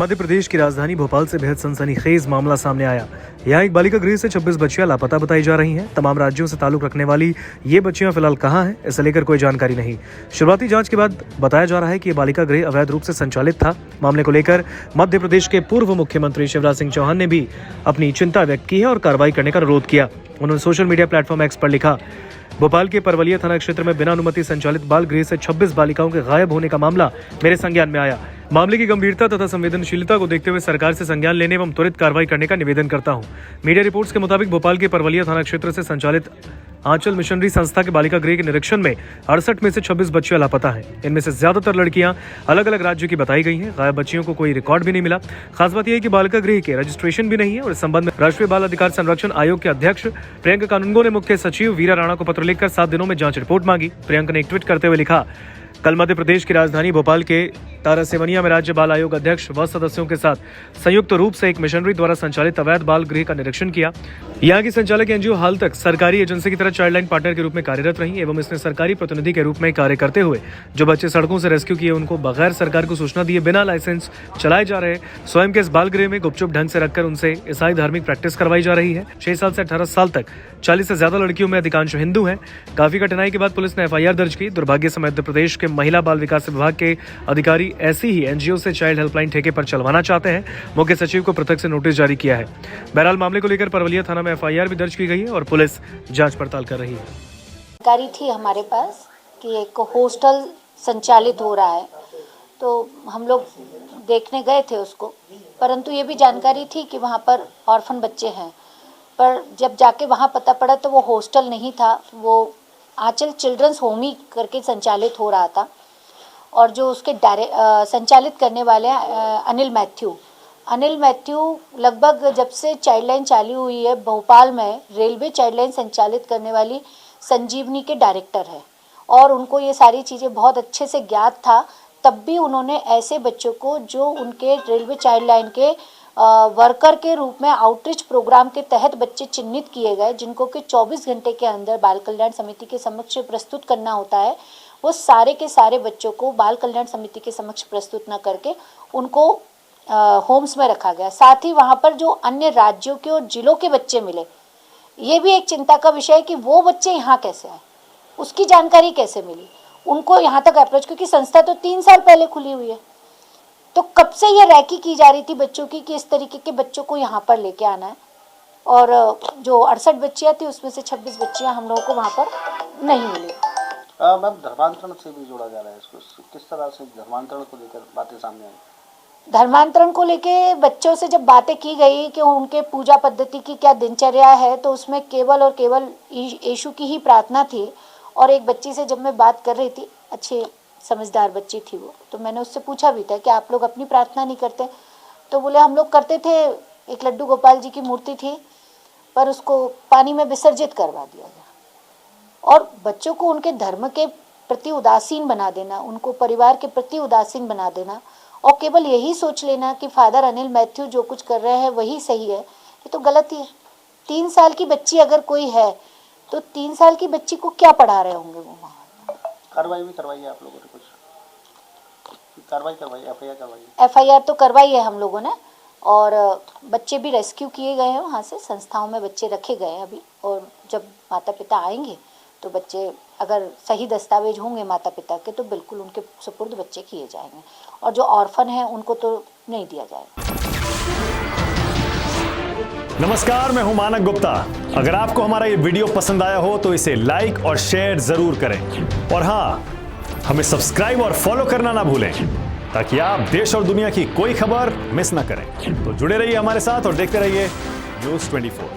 मध्य प्रदेश की राजधानी भोपाल से बेहद सनसनीखेज मामला सामने आया। यहाँ एक बालिका गृह से 26 बच्चियां लापता बताई जा रही हैं। तमाम राज्यों से ताल्लुक रखने वाली ये बच्चियां फिलहाल कहां हैं, इसे लेकर कोई जानकारी नहीं। शुरुआती जांच के बाद बताया जा रहा है कि ये बालिका गृह अवैध रूप से संचालित था। मामले को लेकर मध्य प्रदेश के पूर्व मुख्यमंत्री शिवराज सिंह चौहान ने भी अपनी चिंता व्यक्त की है और कार्रवाई करने का अनुरोध किया। उन्होंने सोशल मीडिया प्लेटफॉर्म एक्स पर लिखा, भोपाल के परवलिया थाना क्षेत्र में बिना अनुमति संचालित बाल गृह से 26 बालिकाओं के गायब होने का मामला मेरे संज्ञान में आया। मामले की गंभीरता तथा संवेदनशीलता को देखते हुए सरकार से संज्ञान लेने एवं त्वरित कार्रवाई करने का निवेदन करता हूं। मीडिया रिपोर्ट्स के मुताबिक भोपाल के परवलिया थाना क्षेत्र से संचालित आंचल मिशनरी संस्था के बालिका गृह के निरीक्षण में 68 में से 26 बच्चियां लापता हैं। इनमें से ज्यादातर लड़कियां अलग अलग राज्यों की बताई गई हैं। गायब बच्चियों को कोई रिकॉर्ड भी नहीं मिला। खास बात यह है कि बालिका गृह के रजिस्ट्रेशन भी नहीं है और इस संबंध में राष्ट्रीय बाल अधिकार संरक्षण आयोग के अध्यक्ष प्रियंका कानूनगो ने मुख्य सचिव वीरा राणा को पत्र लिखकर 7 दिनों में जांच रिपोर्ट मांगी। प्रियंका ने एक ट्वीट करते हुए लिखा, कल मध्य प्रदेश की राजधानी भोपाल के तारासेवनिया में राज्य बाल आयोग अध्यक्ष व सदस्यों के साथ संयुक्त रूप से एक मिशनरी द्वारा संचालित अवैध बाल गृह का निरीक्षण किया। यहाँ की संचालक एनजीओ हाल तक सरकारी एजेंसी की तरह चाइल्ड लाइन पार्टनर के रूप में कार्यरत रही एवं इसने सरकारी प्रतिनिधि के रूप में कार्य करते हुए जो बच्चे सड़कों से रेस्क्यू किए उनको बगैर सरकार को सूचना दिए बिना लाइसेंस चलाए जा रहे स्वयं के इस बाल गृह में गुपचुप ढंग से रखकर उनसे ईसाई धार्मिक प्रैक्टिस करवाई जा रही है। 6 साल से 18 साल तक 40 से ज्यादा लड़कियों में अधिकांश हिंदू हैं। काफी कठिनाई के बाद पुलिस ने एफआईआर दर्ज की। दुर्भाग्य से मध्य प्रदेश के महिला बाल विकास विभाग के अधिकारी ऐसी ही एनजीओ से चाइल्ड हेल्पलाइन ठेके पर चलवाना चाहते हैं। मुख्य सचिव को पृथक से नोटिस जारी किया है। बहरहाल मामले को लेकर परवलिया थाना में एफआईआर भी दर्ज की गई है और पुलिस जांच पड़ताल कर रही है। जानकारी थी हमारे पास कि एक हॉस्टल संचालित हो रहा है, तो हम लोग देखने गए थे उसको, परंतु ये भी जानकारी थी कि वहाँ पर ऑर्फन बच्चे हैं। पर जब जाके वहाँ पता पड़ा तो वो हॉस्टल नहीं था, वो आंचल चिल्ड्रंस होम ही करके संचालित हो रहा था। और जो उसके संचालित करने वाले हैं अनिल मैथ्यू लगभग जब से चाइल्ड लाइन चालू हुई है भोपाल में, रेलवे चाइल्ड लाइन संचालित करने वाली संजीवनी के डायरेक्टर है और उनको ये सारी चीज़ें बहुत अच्छे से ज्ञात था। तब भी उन्होंने ऐसे बच्चों को जो उनके रेलवे चाइल्ड लाइन के वर्कर के रूप में आउटरीच प्रोग्राम के तहत बच्चे चिन्हित किए गए, जिनको कि 24 घंटे के अंदर बाल कल्याण समिति के समक्ष प्रस्तुत करना होता है, वो सारे के सारे बच्चों को बाल कल्याण समिति के समक्ष प्रस्तुत न करके उनको होम्स में रखा गया। साथ ही वहाँ पर जो अन्य राज्यों के और जिलों के बच्चे मिले, ये भी एक चिंता का विषय है कि वो बच्चे यहाँ कैसे आए, उसकी जानकारी कैसे मिली उनको यहाँ तक अप्रोच, क्योंकि संस्था तो 3 साल पहले खुली हुई है। तो कब से ये रैकी की जा रही थी बच्चों की कि इस तरीके के बच्चों को यहाँ पर लेके आना है। और जो 68 बच्चियाँ थी उसमें से 26 बच्चियाँ हम लोगों को वहाँ पर नहीं मिली। मैम, धर्मांतरण से भी जोड़ा जा रहा है इसको, किस तरह से धर्मांतरण को लेकर बातें सामने आई? धर्मांतरण को लेके बच्चों से जब बातें की गई कि उनके पूजा पद्धति की क्या दिनचर्या है, तो उसमें केवल और केवल यीशु की ही प्रार्थना थी। और एक बच्ची से जब मैं बात कर रही थी, अच्छी समझदार बच्ची थी वो, तो मैंने उससे पूछा भी था कि आप लोग अपनी प्रार्थना नहीं करते? तो बोले हम लोग करते थे, एक लड्डू गोपाल जी की मूर्ति थी पर उसको पानी में विसर्जित करवा दिया गया। और बच्चों को उनके धर्म के प्रति उदासीन बना देना, उनको परिवार के प्रति उदासीन बना देना और केवल यही सोच लेना कि फादर अनिल मैथ्यू जो कुछ कर रहे हैं वही सही है, ये तो गलत ही है। 3 साल की बच्ची अगर कोई है तो 3 साल की बच्ची को क्या पढ़ा रहे होंगे वो वहाँ? कार्रवाई भी करवाई है आप लोगों ने? कुछ कार्रवाई करवाई, एफआईआर तो करवाई है हम लोगों ने और बच्चे भी रेस्क्यू किए गए हैं वहाँ से, संस्थाओं में बच्चे रखे गए हैं अभी। और जब माता पिता आएंगे तो बच्चे अगर सही दस्तावेज होंगे माता पिता के तो बिल्कुल उनके सुपुर्द बच्चे किए जाएंगे। और जो ऑर्फन हैं उनको तो नहीं दिया जाएगा। नमस्कार, मैं हूं मानक गुप्ता। अगर आपको हमारा ये वीडियो पसंद आया हो तो इसे लाइक और शेयर जरूर करें और हाँ, हमें सब्सक्राइब और फॉलो करना ना भूलें ताकि आप देश और दुनिया की कोई खबर मिस ना करें। तो जुड़े रहिए हमारे साथ और देखते रहिए News 24।